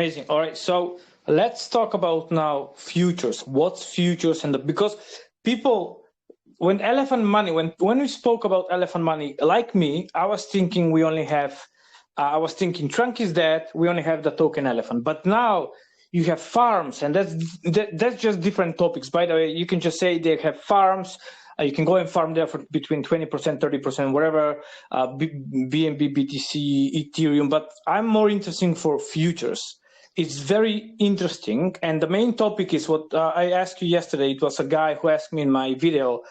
Amazing. All right. So let's talk about now futures. What's futures? Because people, when elephant money, when we spoke about elephant money, like me, I was thinking Trunk is dead. We only have the token elephant. But now you have farms, and that's just different topics. By the way, you can just say they have farms. You can go and farm there for between 20%, 30%, whatever, BNB, BTC, Ethereum. But I'm more interested for futures. It's very interesting. And the main topic is what I asked you yesterday. It was a guy who asked me in my video,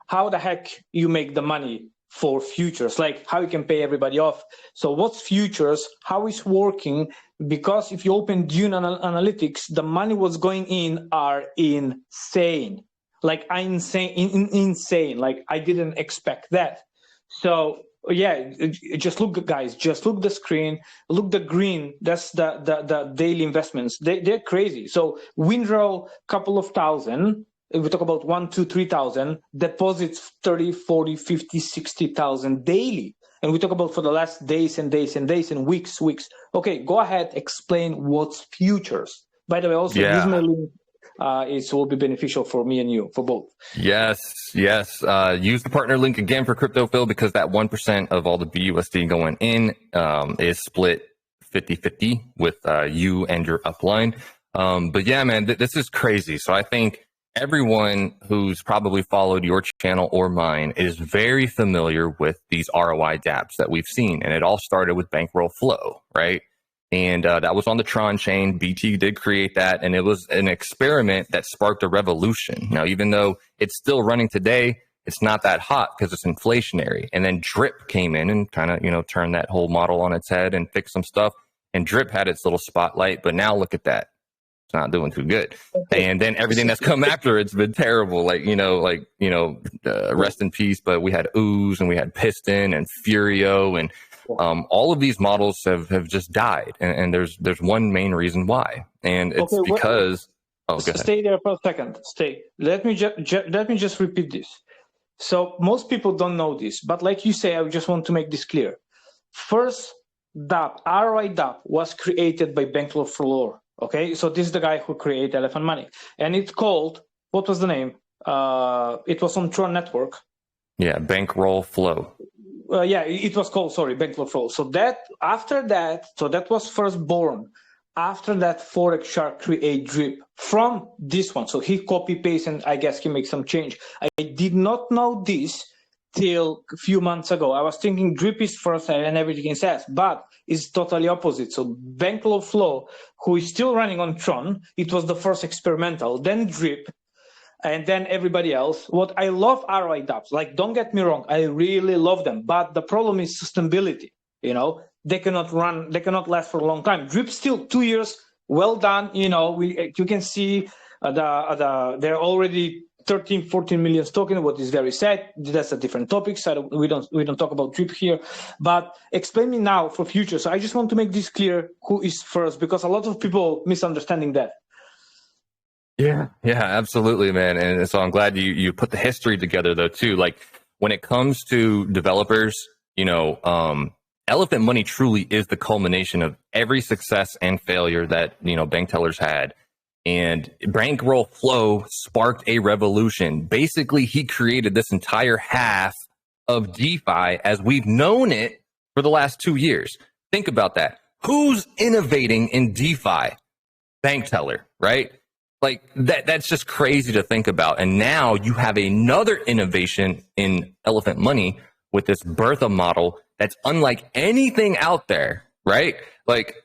how the heck you make the money for futures, like how you can pay everybody off. So what's futures, how it's working? Because if you open Dune Analytics, the money was going in are insane. Like insane. Like I didn't expect that. So yeah, just look, guys. Just look the screen. Look the green. That's the daily investments. They're crazy. So withdrawal, couple of thousand. We talk about 1, 2, 3,000. Deposits 30, 40, 50, 60,000 daily. And we talk about for the last days and days and days and weeks. Okay, go ahead. Explain what's futures. By the way, also use my link. It will be beneficial for me and you, for both. Yes. Use the partner link again for CryptoPhil because that 1% of all the BUSD going in is split 50-50 with you and your upline. But yeah, man, this is crazy. So I think everyone who's probably followed your channel or mine is very familiar with these ROI dapps that we've seen. And it all started with Bankroll Flow, right? And that was on the Tron chain. BT did create that, and it was an experiment that sparked a revolution. Now, even though it's still running today, it's not that hot because it's inflationary. And then Drip came in and kind of, turned that whole model on its head and fixed some stuff. And Drip had its little spotlight, but now look at that. It's not doing too good. And then everything that's come after it's been terrible. Rest in peace. But we had Ooze and we had Piston and Furio and all of these models have just died, and there's one main reason why, and it's because. Go ahead. Stay there for a second. Stay. Let me just repeat this. So most people don't know this, but like you say, I just want to make this clear. First, DApp, ROI DApp, was created by Bankroll Flow. Okay, so this is the guy who created Elephant Money, and it's called, what was the name? It was on Tron Network. Yeah, Bankroll Flow. It was called, Bankroll Flow. So that was first born. After that, Forex Shark create Drip from this one. So he copy paste and I guess he makes some change. I did not know this till a few months ago. I was thinking Drip is first and everything is S, but it's totally opposite. So Bankroll Flow, who is still running on Tron, it was the first experimental, then Drip, and then everybody else. What I love ROI dapps, like, don't get me wrong, I really love them, but the problem is sustainability. They cannot last for a long time. Drip still 2 years, well done. You can see they're already 13, 14 million tokens, what is very sad. That's a different topic, so we don't talk about Drip here. But explain me now for future. So I just want to make this clear, who is first, because a lot of people misunderstanding that. Yeah, absolutely, man. And so I'm glad you put the history together, though, too. Like, when it comes to developers, Elephant Money truly is the culmination of every success and failure that, bank tellers had. And Bankroll Flow sparked a revolution. Basically, he created this entire half of DeFi as we've known it for the last 2 years. Think about that. Who's innovating in DeFi? Bank teller, right? Like that's just crazy to think about. And now you have another innovation in Elephant Money with this Bertha model that's unlike anything out there, right? Like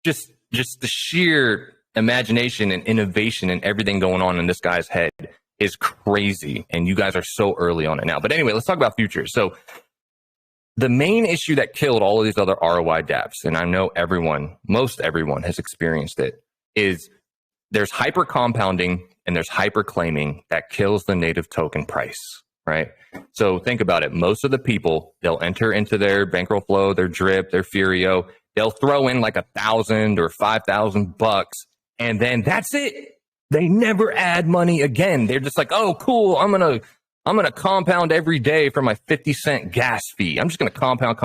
just the sheer imagination and innovation and everything going on in this guy's head is crazy. And you guys are so early on it now. But anyway, let's talk about futures. So the main issue that killed all of these other ROI dapps, and I know most everyone has experienced it, is there's hyper compounding and there's hyper claiming that kills the native token price, right? So think about it. Most of the people, they'll enter into their Bankroll Flow, their Drip, their Furio, they'll throw in like $1,000 or $5,000, and then that's it. They never add money again. They're just like, oh, cool. I'm gonna compound every day for my 50-cent gas fee. I'm just gonna compound.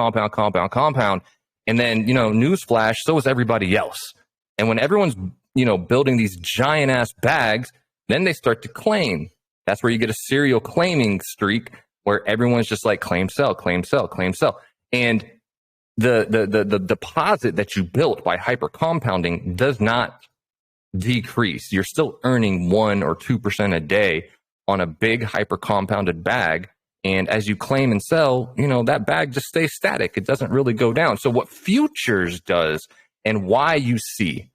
And then, newsflash, so is everybody else. And when everyone's, building these giant ass bags, then they start to claim. That's where you get a serial claiming streak where everyone's just like claim, sell, claim, sell, claim, sell. And the deposit that you built by hyper compounding does not decrease. You're still earning 1 or 2% a day on a big hyper compounded bag. And as you claim and sell, that bag just stays static. It doesn't really go down. So what futures does, and why you see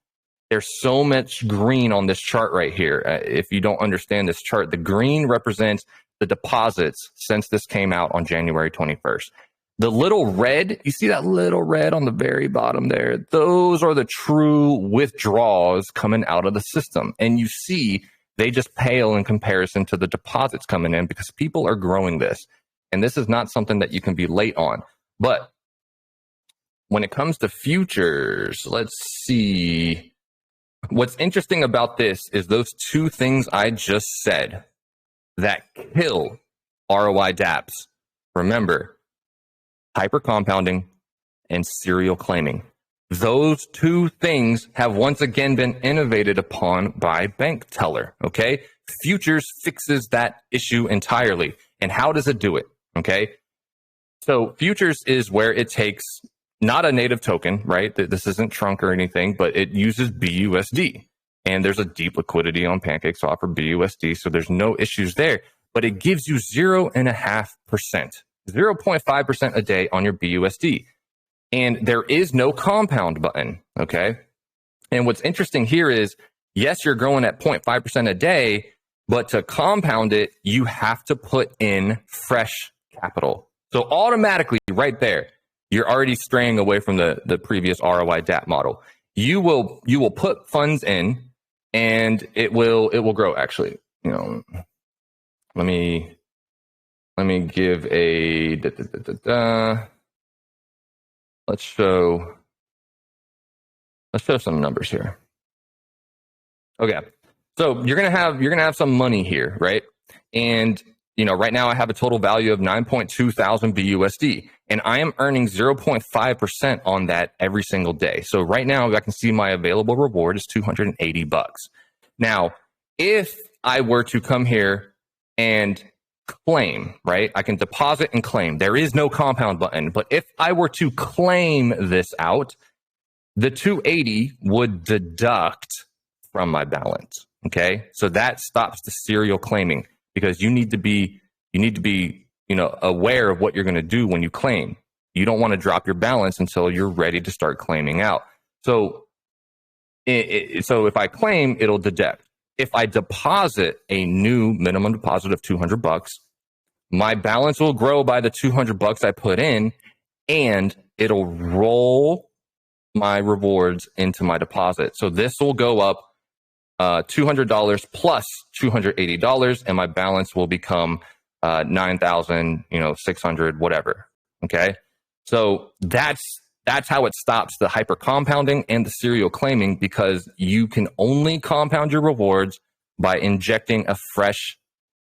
there's so much green on this chart right here. If you don't understand this chart, the green represents the deposits since this came out on January 21st. The little red, you see that little red on the very bottom there? Those are the true withdrawals coming out of the system. And you see they just pale in comparison to the deposits coming in because people are growing this. And this is not something that you can be late on. But when it comes to futures, let's see. What's interesting about this is those two things I just said that kill ROI dapps. Remember, hyper compounding and serial claiming. Those two things have once again been innovated upon by Bank Teller. Okay. Futures fixes that issue entirely. And how does it do it? Okay. So futures is where it takes not a native token, right? This isn't Trunk or anything, but it uses BUSD. And there's a deep liquidity on Pancake to offer BUSD. So there's no issues there, but it gives you 0.5%. 0.5% a day on your BUSD. And there is no compound button, okay? And what's interesting here is, yes, you're growing at 0.5% a day, but to compound it, you have to put in fresh capital. So automatically right there, you're already straying away from the previous ROI DApp model. You will put funds in and it will grow. Actually, let me give a let's show some numbers here. Okay. So you're gonna have some money here, right? And right now I have a total value of 9.2 thousand BUSD, and I am earning 0.5% on that every single day. So right now I can see my available reward is $280. Now, if I were to come here and claim, right? I can deposit and claim. There is no compound button, but if I were to claim this out, the 280 would deduct from my balance. Okay. So that stops the serial claiming because you need to be, aware of what you're going to do when you claim. You don't want to drop your balance until you're ready to start claiming out. So, so if I claim, it'll deduct. If I deposit a new minimum deposit of $200, my balance will grow by the $200 I put in, and it'll roll my rewards into my deposit. So this will go up $200 plus $280, and my balance will become 9,600, whatever. Okay, so that's how it stops the hyper compounding and the serial claiming, because you can only compound your rewards by injecting a fresh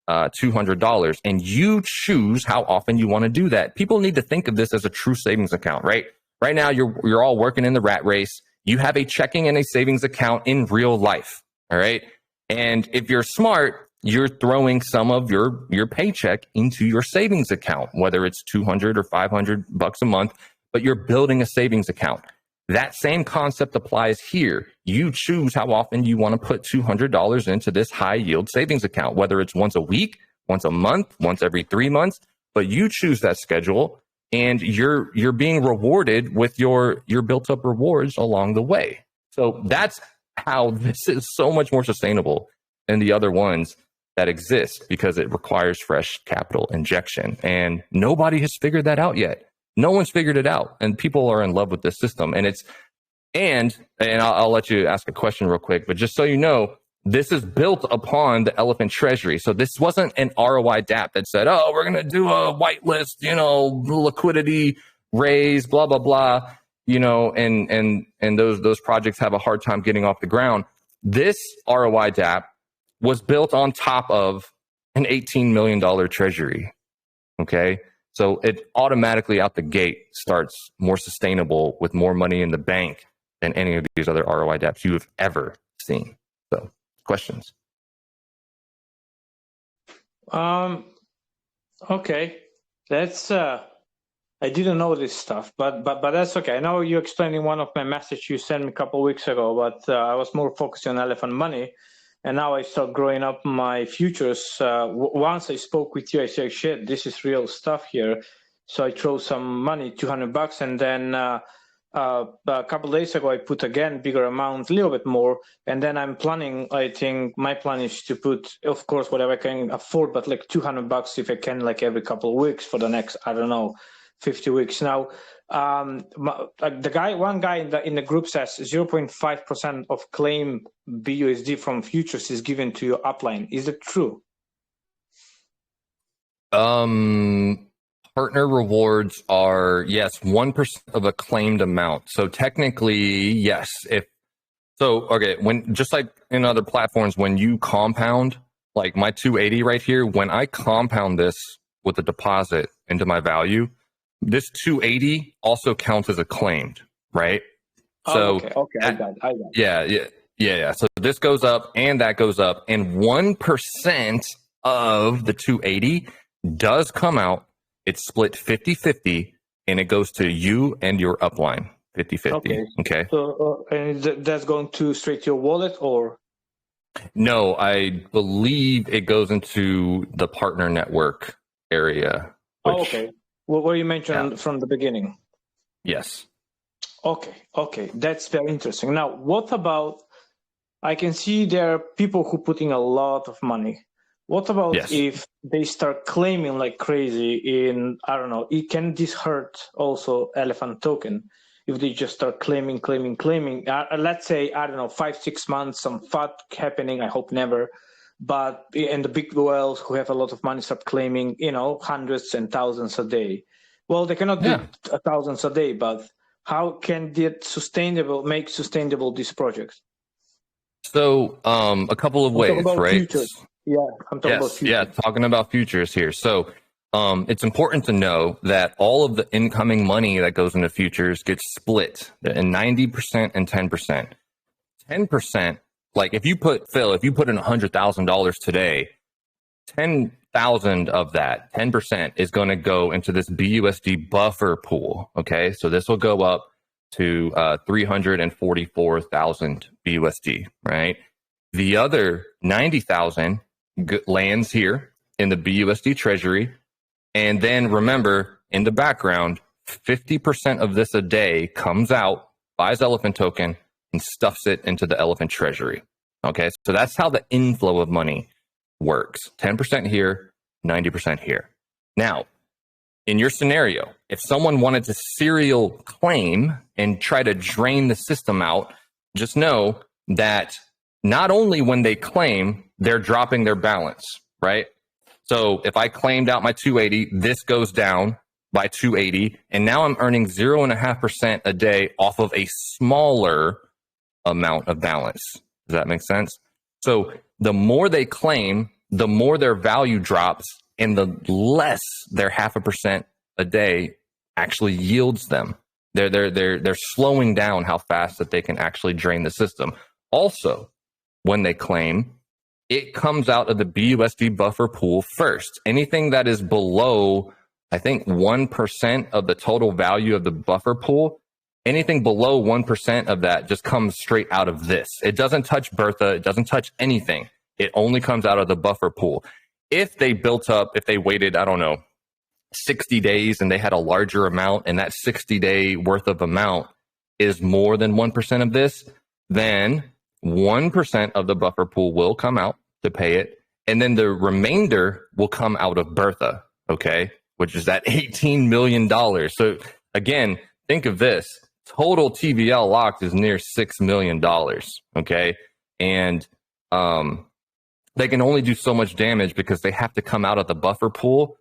$200, and you choose how often you want to do that. People need to think of this as a true savings account, right? Right now, you're all working in the rat race. You have a checking and a savings account in real life, all right? And if you're smart, you're throwing some of your paycheck into your savings account, whether it's $200 or $500 a month, but you're building a savings account. That same concept applies here. You choose how often you want to put $200 into this high yield savings account, whether it's once a week, once a month, once every 3 months, but you choose that schedule, and you're being rewarded with your built up rewards along the way. So that's how this is so much more sustainable than the other ones that exist, because it requires fresh capital injection, and nobody has figured that out yet. No one's figured it out, and people are in love with this system. And I'll let you ask a question real quick, but just so you know, this is built upon the Elephant Treasury. So this wasn't an ROI DApp that said, oh, we're going to do a whitelist, liquidity raise, blah, blah, blah, and those projects have a hard time getting off the ground. This ROI DApp was built on top of an $18 million treasury. Okay. So it automatically out the gate starts more sustainable with more money in the bank than any of these other ROI dapps you have ever seen. So, questions? Okay, that's I didn't know this stuff, but that's okay. I know you explained in one of my messages you sent me a couple of weeks ago, but I was more focused on elephant money, and now I start growing up my futures. Once I spoke with you, I said, "Shit, this is real stuff here." So I throw some money, $200, and then a couple of days ago I put again bigger amount, a little bit more, and then I'm planning. I think my plan is to put, of course, whatever I can afford, but like $200 if I can, like every couple of weeks for the next, I don't know, 50 weeks. Now, one guy in the group says 0.5% of claim BUSD from futures is given to your upline. Is it true? Partner rewards are, yes, 1% of a claimed amount. So technically, yes. When just like in other platforms, when you compound, like my 280 right here, when I compound this with a deposit into my value, this 280 also counts as a claimed, right? So okay, I got it. Yeah. So this goes up and that goes up, and 1% of the 280 does come out. It's split 50-50, and it goes to you and your upline 50-50. Okay. So and that's going to straight to your wallet, or? No, I believe it goes into the partner network area. Okay. What you mentioned from the beginning. Yes. Okay. That's very interesting. Now, what about, I can see there are people who put in a lot of money. What about if they start claiming like crazy in, I don't know, can this hurt also Elephant token? If they just start claiming, let's say, I don't know, 5-6 months, some FUD happening, I hope never. But and the big whales who have a lot of money start claiming, hundreds and thousands a day. Well, they cannot do thousands a day, but how can they make sustainable these projects? So a couple of ways, right? Futures. Yeah, I'm talking about futures. Yeah, talking about futures here. So it's important to know that all of the incoming money that goes into futures gets split in 90% and 10%. 10%, like if you put in $100,000 today, 10,000 of that, 10% is going to go into this BUSD buffer pool. Okay, so this will go up to 344,000 BUSD, right? The other 90,000 lands here in the BUSD treasury. And then remember, in the background, 50% of this a day comes out, buys Elephant token, and stuffs it into the Elephant treasury. Okay, so that's how the inflow of money works. 10% here, 90% here. Now, in your scenario, if someone wanted to serial claim and try to drain the system out, just know that not only when they claim, they're dropping their balance, right? So if I claimed out my 280, this goes down by 280, and now I'm earning 0.5% a day off of a smaller amount of balance. Does that make sense? So the more they claim, the more their value drops, and the less their 0.5% a day actually yields them. They're slowing down how fast that they can actually drain the system. Also, when they claim, it comes out of the BUSD buffer pool first. Anything that is below, I think, 1% of the total value of the buffer pool, anything below 1% of that just comes straight out of this. It doesn't touch Bertha. It doesn't touch anything. It only comes out of the buffer pool. If they waited, I don't know, 60 days and they had a larger amount, and that 60-day worth of amount is more than 1% of this, then 1% of the buffer pool will come out to pay it, and then the remainder will come out of Bertha, okay, which is that $18 million. So again, think of this. Total TVL locked is near $6 million, okay? And they can only do so much damage because they have to come out of the buffer pool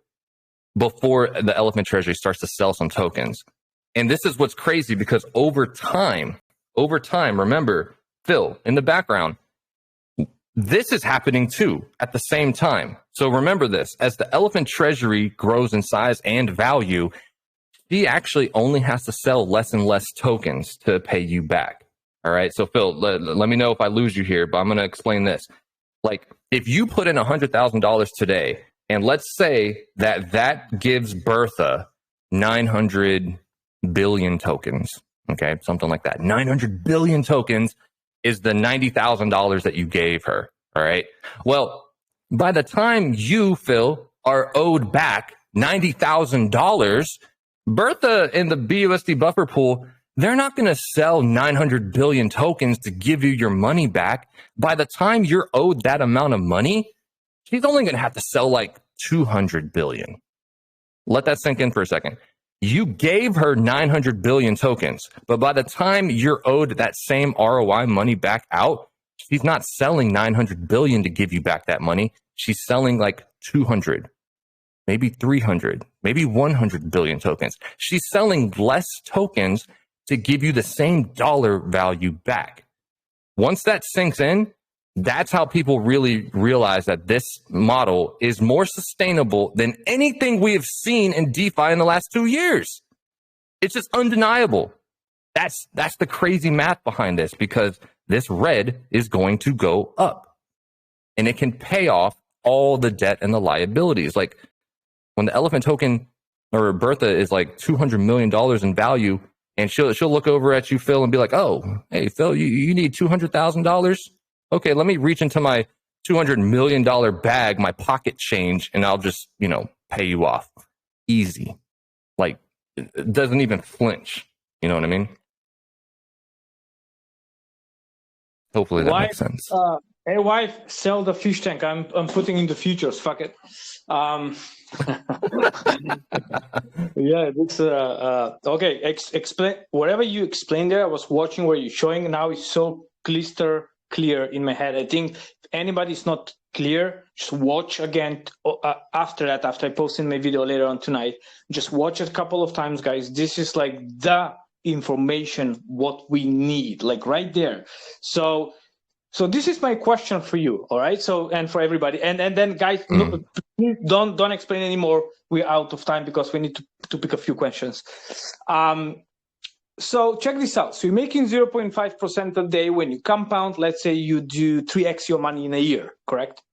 before the Elephant Treasury starts to sell some tokens. And this is what's crazy, because over time, remember, Phil, in the background, this is happening too at the same time. So remember this, as the Elephant Treasury grows in size and value, she actually only has to sell less and less tokens to pay you back. All right. So Phil, let me know if I lose you here, but I'm going to explain this. Like if you put in $100,000 today, and let's say that gives Bertha 900 billion tokens. Okay. Something like that. 900 billion tokens is the $90,000 that you gave her. All right. Well, by the time you, Phil, are owed back $90,000, Bertha in the BUSD buffer pool, they're not going to sell 900 billion tokens to give you your money back. By the time you're owed that amount of money, she's only going to have to sell like 200 billion. Let that sink in for a second. You gave her 900 billion tokens, but by the time you're owed that same ROI money back out, she's not selling 900 billion to give you back that money. She's selling like 200, maybe 300, maybe 100 billion tokens. She's selling less tokens to give you the same dollar value back. Once that sinks in, that's how people really realize that this model is more sustainable than anything we have seen in DeFi in the last 2 years. It's just undeniable. That's the crazy math behind this, because this red is going to go up and it can pay off all the debt and the liabilities. Like when the elephant token or Bertha is like $200 million in value, and she'll look over at you, Phil, and be like, oh, hey, Phil, you need $200,000? Okay, let me reach into my $200 million bag, my pocket change, and I'll just, pay you off. Easy. Like, it doesn't even flinch. You know what I mean? Hopefully that makes sense. Hey, wife, sell the fish tank. I'm putting in the futures. Fuck it. Yeah, it's okay. Explain whatever you explained there. I was watching where you're showing. Now it's so crystal clear in my head. I think if anybody's not clear, just watch again after that. After I post in my video later on tonight, just watch it a couple of times, guys. This is like the information what we need, like right there. So this is my question for you, all right? So, and for everybody, and then guys, no, don't explain anymore. We're out of time because we need to pick a few questions. So check this out. So you're making 0.5% a day when you compound. Let's say you do 3x your money in a year, correct?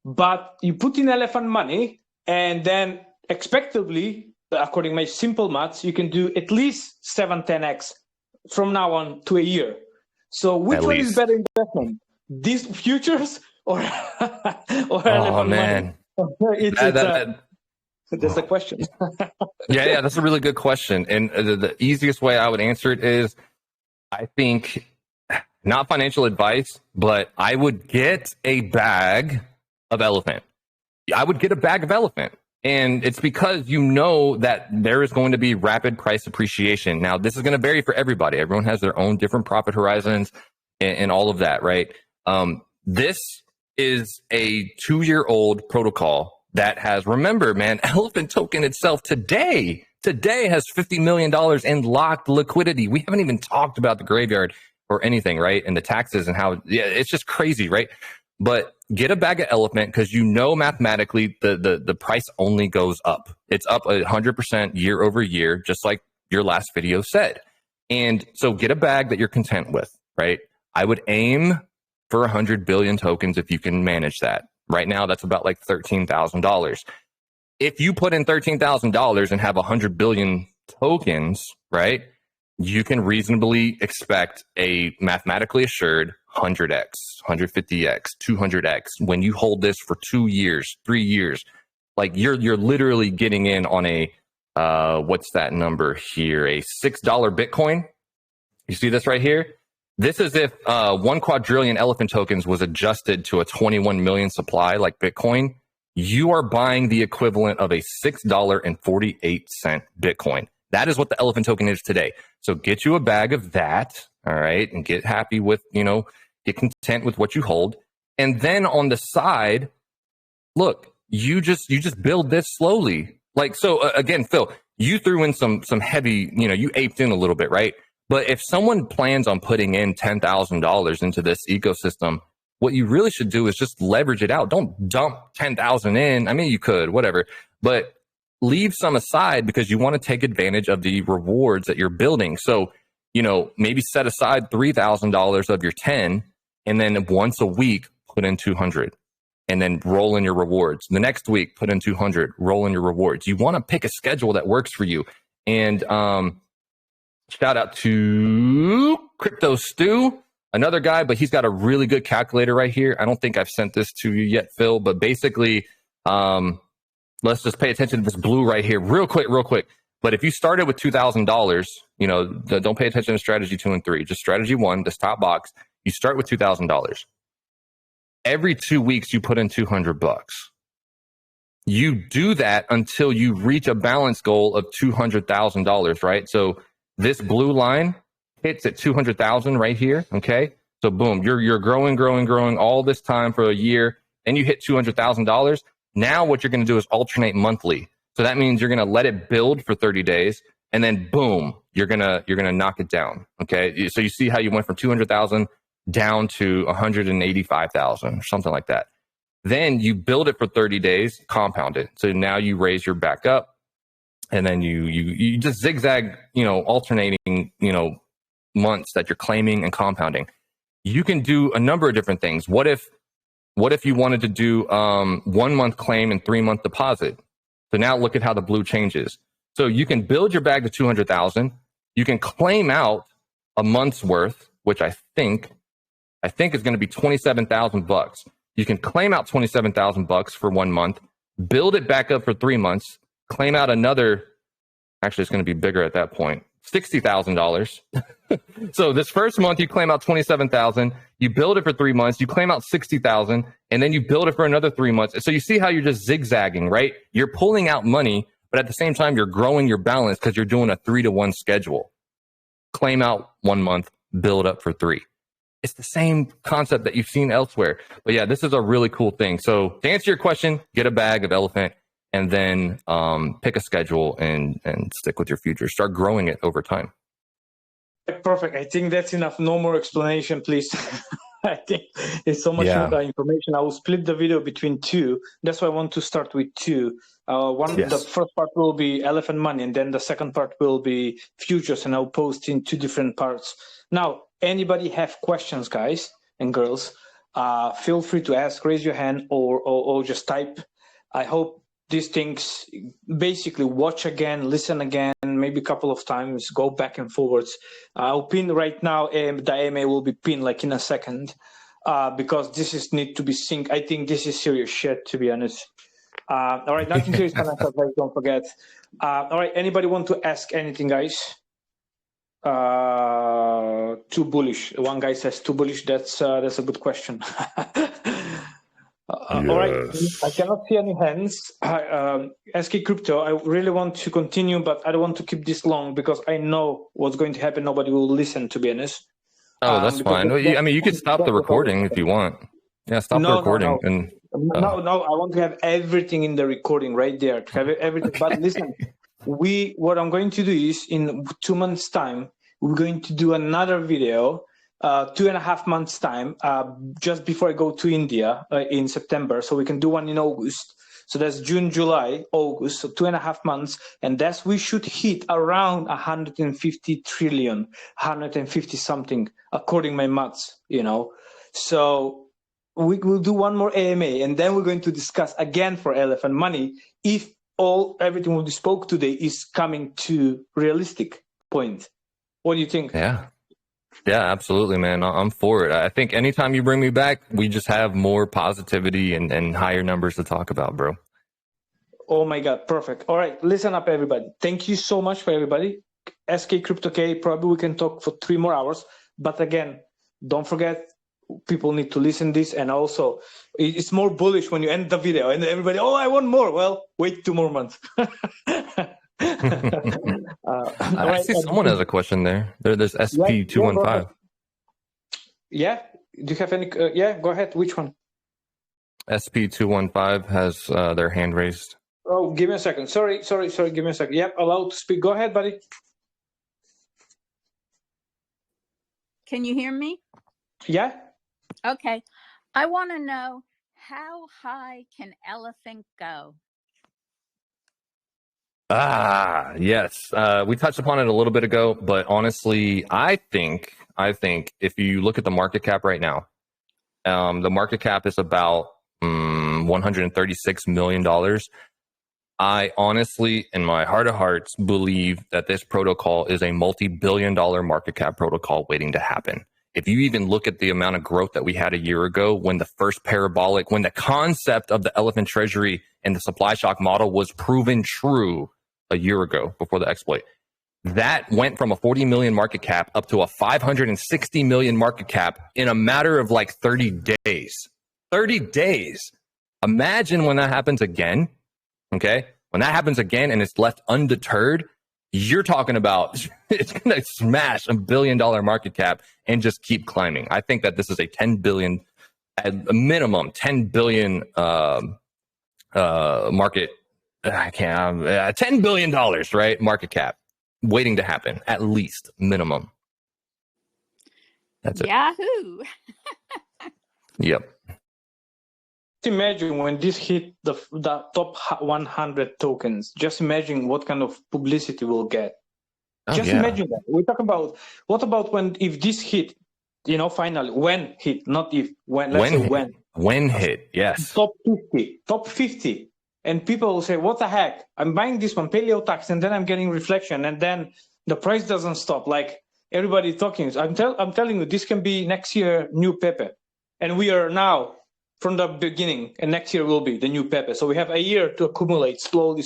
But you put in elephant money, and then expectably, according to my simple maths, you can do at least 7-10x from now on to a year. So which one is better investment? These futures or elephant man. money? That's the question. yeah, that's a really good question. And the easiest way I would answer it is, I think, not financial advice, but I would get a bag of elephant. I would get a bag of elephant. And it's because you know that there is going to be rapid price appreciation. Now, this is going to vary for everybody. Everyone has their own different profit horizons and all of that, right? This is a 2-year-old protocol that has, remember, man, Elephant Token itself today has $50 million in locked liquidity. We haven't even talked about the graveyard or anything, right? And the taxes and how, yeah, it's just crazy, right? But get a bag of elephant, because mathematically the price only goes up. It's up 100% year over year, just like your last video said. And so get a bag that you're content with, right? I would aim for 100 billion tokens if you can manage that. Right now, that's about like $13,000. If you put in $13,000 and have 100 billion tokens, right, you can reasonably expect a mathematically assured 100x, 150x, 200x when you hold this for 2 years, 3 years. Like you're literally getting in on a what's that number here? A $6 Bitcoin. You see this right here? This is if 1 quadrillion elephant tokens was adjusted to a 21 million supply like Bitcoin. You are buying the equivalent of a $6.48 Bitcoin. That is what the elephant token is today. So get you a bag of that, all right, and get happy with, get content with what you hold. And then on the side, look, you just build this slowly. Like, so again, Phil, you threw in some heavy, you aped in a little bit, right? But if someone plans on putting in $10,000 into this ecosystem, what you really should do is just leverage it out. Don't dump 10,000 in. I mean, you could, whatever, but leave some aside because you want to take advantage of the rewards that you're building. So maybe set aside $3,000 of your 10, and then once a week put in 200, and then roll in your rewards. The next week put in 200, roll in your rewards. You want to pick a schedule that works for you. And shout out to Crypto Stew, another guy, but he's got a really good calculator right here. I don't think I've sent this to you yet, Phil, but basically, let's just pay attention to this blue right here real quick. But if you started with $2,000, don't pay attention to strategy 2 and 3, just strategy 1, this top box, you start with $2,000. Every 2 weeks, you put in $200. You do that until you reach a balance goal of $200,000, right? So this blue line hits at 200,000 right here. Okay. So boom, you're growing all this time for a year, and you hit $200,000. Now what you're going to do is alternate monthly. So that means you're going to let it build for 30 days, and then boom, you're going to knock it down. Okay. So you see how you went from 200,000 down to 185,000 or something like that. Then you build it for 30 days, compound it. So now you raise your back up, and then you just zigzag, alternating, months that you're claiming and compounding. You can do a number of different things. What if you wanted to do 1 month claim and 3 month deposit? So now look at how the blue changes. So you can build your bag to 200,000. You can claim out a month's worth, which I think is going to be $27,000. You can claim out $27,000 for 1 month, build it back up for 3 months, claim out another. Actually, it's going to be bigger at that point, $60,000. So this first month you claim out 27,000, you build it for 3 months, you claim out 60,000, and then you build it for another 3 months. So you see how you're just zigzagging, right? You're pulling out money, but at the same time you're growing your balance because you're doing a 3-to-1 schedule. Claim out 1 month, build up for 3. It's the same concept that you've seen elsewhere. But yeah, this is a really cool thing. So to answer your question, get a bag of elephant, and then pick a schedule and stick with your future. Start growing it over time. Perfect. I think that's enough. No more explanation, please. I think there's so much more information. I will split the video between 2. That's why I want to start with 2. The first part will be elephant money, and then the second part will be futures, and I'll post in 2 different parts. Now, anybody have questions, guys and girls? Feel free to ask, raise your hand, or just type. I hope these things, basically watch again, listen again, maybe a couple of times, go back and forwards. I'll pin right now, the AMA will be pinned like in a second, because this need to be synced. I think this is serious shit, to be honest. All right, nothing serious financial advice, don't forget. All right, anybody want to ask anything, guys? Too bullish. One guy says too bullish. That's a good question. Yes. All right, I cannot see any hands. SK Crypto, I really want to continue, but I don't want to keep this long because I know what's going to happen. Nobody will listen, to be honest. Oh, that's fine. I mean, you could stop the recording if you want. Yeah, stop the recording. No. I want to have everything in the recording right there. To have everything. But listen, what I'm going to do is in 2 months' time, we're going to do another video. 2.5 months time, just before I go to India in September. So we can do one in August. So that's June, July, August. So 2.5 months. And that's, we should hit around 150 trillion, 150 something, according to my maths, So we will do one more AMA, and then we're going to discuss again for elephant money if everything we spoke today is coming to realistic point. What do you think? Yeah, absolutely, man. I'm for it. I think anytime you bring me back, we just have more positivity and higher numbers to talk about, bro. Oh my God, perfect. All right, listen up, everybody. Thank you so much for everybody. SK Crypto K, probably we can talk for 3 more hours. But again, don't forget, people need to listen this. And also, it's more bullish when you end the video and everybody, I want more. Well, wait 2 more months. I see someone has a question there. There's SP215. Yeah. Do you have any? Go ahead. Which one? SP215 has their hand raised. Oh, give me a second. Sorry. Give me a second. Yep, allowed to speak. Go ahead, buddy. Can you hear me? Yeah. Okay. I want to know, how high can elephant go? Yes. We touched upon it a little bit ago, but honestly, I think if you look at the market cap right now, the market cap is about $136 million. I honestly, in my heart of hearts, believe that this protocol is a multi-billion-dollar market cap protocol waiting to happen. If you even look at the amount of growth that we had a year ago when the first parabolic, when the concept of the elephant treasury and the supply shock model was proven true a year ago before the exploit, that went from a 40 million market cap up to a 560 million market cap in a matter of like 30 days. 30 days. Imagine when that happens again. Okay. When that happens again and it's left undeterred, you're talking about it's going to smash $1 billion market cap and just keep climbing. I think that this is a 10 billion, at a minimum, 10 billion market. $10 billion, right? Market cap waiting to happen, at least minimum. That's it. Yahoo! Yep. Imagine when this hit the top 100 tokens. Just imagine what kind of publicity we'll get. Imagine that. We talk about what about if this hit, finally, when hit, not if, when. Let's say when. When hit, yes. Top 50. And people will say, what the heck? I'm buying this one, paleo tax, and then I'm getting reflection, and then the price doesn't stop. Like everybody talking. I'm telling you, this can be next year new Pepe. And we are now from the beginning, and next year will be the new Pepe. So we have a year to accumulate slowly.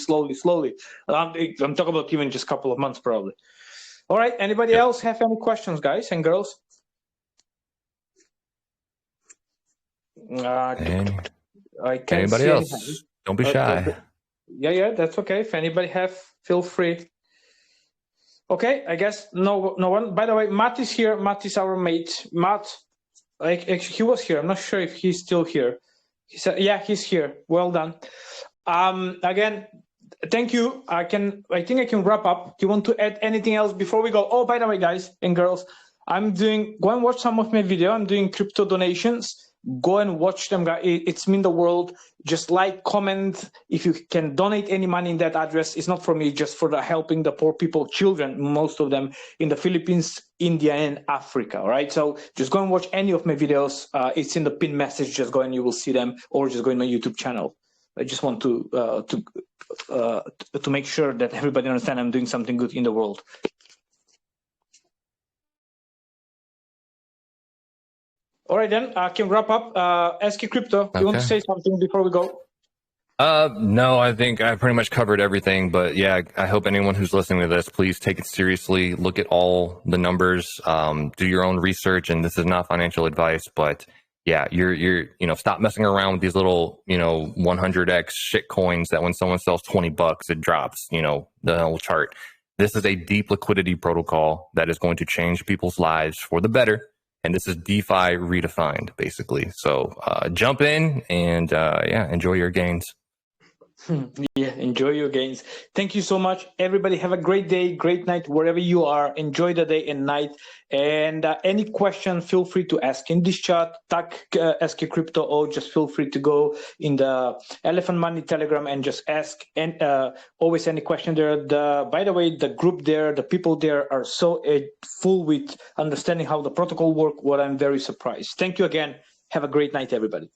I'm talking about even just a couple of months probably. All right, anybody else have any questions, guys and girls? I can't anybody see else? anything. Don't be shy. Yeah, that's okay. If anybody have, feel free. Okay, I guess no one. By the way, Matt is here. Matt is our mate. Matt, actually, he was here. I'm not sure if he's still here. He said, yeah, he's here. Well done. Again, thank you. I think I can wrap up. Do you want to add anything else before we go? Oh, by the way, guys and girls, go and watch some of my video. I'm doing crypto donations. Go and watch them, guys. It's mean the world. Just like, comment. If you can donate any money in that address, it's not for me, just for helping the poor people, children, most of them in the Philippines, India, and Africa. All right. So just go and watch any of my videos. It's in the pinned message. Just go and you will see them, or just go in my YouTube channel. I just want to make sure that everybody understands I'm doing something good in the world. All right, then I can wrap up. SK Crypto, okay. You want to say something before we go? No, I think I pretty much covered everything. But yeah, I hope anyone who's listening to this, please take it seriously. Look at all the numbers. Do your own research. And this is not financial advice, but yeah, you're stop messing around with these little 100x shit coins that when someone sells $20, it drops the whole chart. This is a deep liquidity protocol that is going to change people's lives for the better. And this is DeFi redefined, basically. So jump in and enjoy your gains. Yeah, enjoy your gains. Thank you so much, everybody. Have a great day, great night, wherever you are. Enjoy the day and night. And any question, feel free to ask in this chat, tag SK Crypto, or just feel free to go in the Elephant Money Telegram and just ask. And always any question there. By the way, the group there, the people there are so full with understanding how the protocol works. What I'm very surprised. Thank you again. Have a great night, everybody.